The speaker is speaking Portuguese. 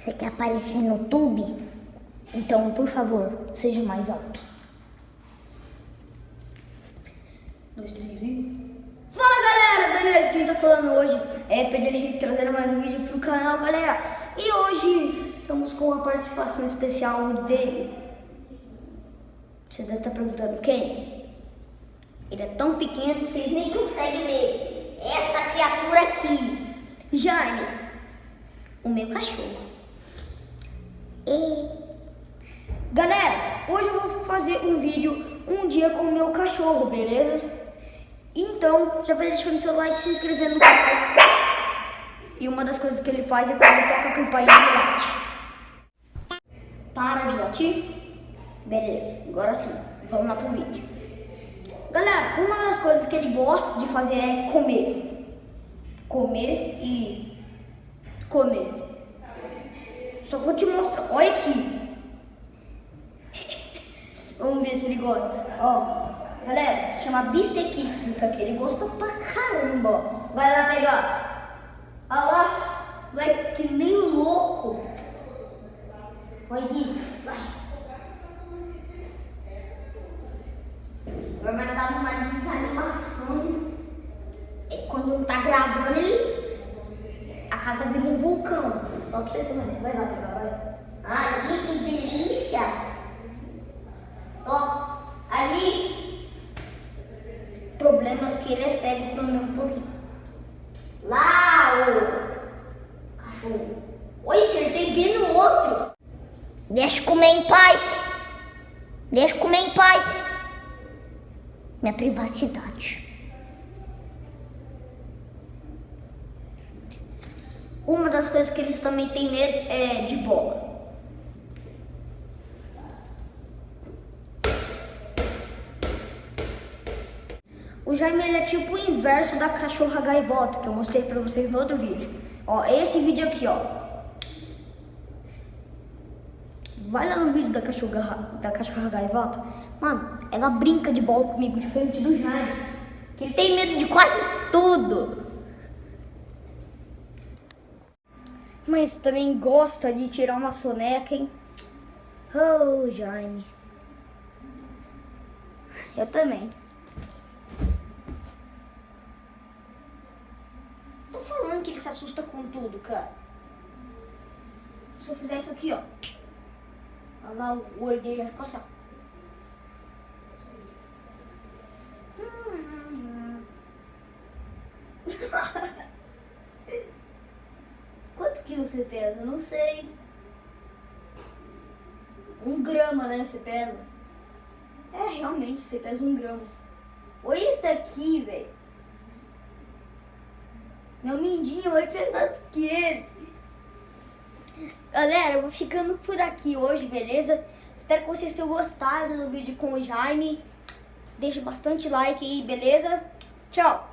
Você quer aparecer no YouTube? Então, por favor, seja mais alto. 2, 3 e... Fala galera, beleza? Quem tá falando hoje é Pedro Henrique, trazendo mais um vídeo pro canal, galera. E hoje estamos com uma participação especial dele. Você deve estar perguntando quem? Ele é tão pequeno que vocês nem conseguem ver. Essa criatura aqui, Jaime, o meu cachorro. E... Galera, hoje eu vou fazer um vídeo, um dia com o meu cachorro, beleza? Então, já vai deixando seu like, se inscrevendo no canal. E uma das coisas que ele faz é quando ele toca a campainha ele late. Para de latir? Beleza, agora sim, vamos lá pro vídeo. Galera, uma das coisas que ele gosta de fazer é comer. Comer e comer. Só vou te mostrar, olha aqui. Vamos ver se ele gosta. Ó, galera, chama bistequitos isso aqui. Ele gostou pra caramba, ó. Vai lá pegar. Olha lá. Vai que nem louco. Vai aqui. Vai. Vai mandar uma desanimação. É quando não tá gravando ele. A casa vira um vulcão. Só pra vocês também. Vai lá pegar, vai. Ai, que delícia. Ó, ali, problemas que ele é cego também um pouquinho. Lá, o cachorro. Oi, acertei bem no outro. Deixa eu comer em paz. Deixa eu comer em paz. Minha privacidade. Uma das coisas que eles também têm medo é de bola. O Jaime ele é tipo o inverso da cachorra gaivota que eu mostrei pra vocês no outro vídeo. Ó, esse vídeo aqui, ó. Vai lá no vídeo da cachorra gaivota. Mano, ela brinca de bola comigo, diferente do Jaime, que ele tem medo de quase tudo. Mas também gosta de tirar uma soneca, hein? Oh, Jaime. Eu também. Tô falando que ele se assusta com tudo, cara. Se eu fizer isso aqui, ó. Olha lá, o olho dele já ficou assim, ó. Quanto quilos você pesa? Não sei. 1 grama, né? Você pesa? É, realmente, você pesa 1 grama. Olha isso aqui, velho. Meu mindinho vai pesado que ele. Galera, eu vou ficando por aqui hoje, beleza? Espero que vocês tenham gostado do vídeo com o Jaime. Deixa bastante like aí, beleza? Tchau!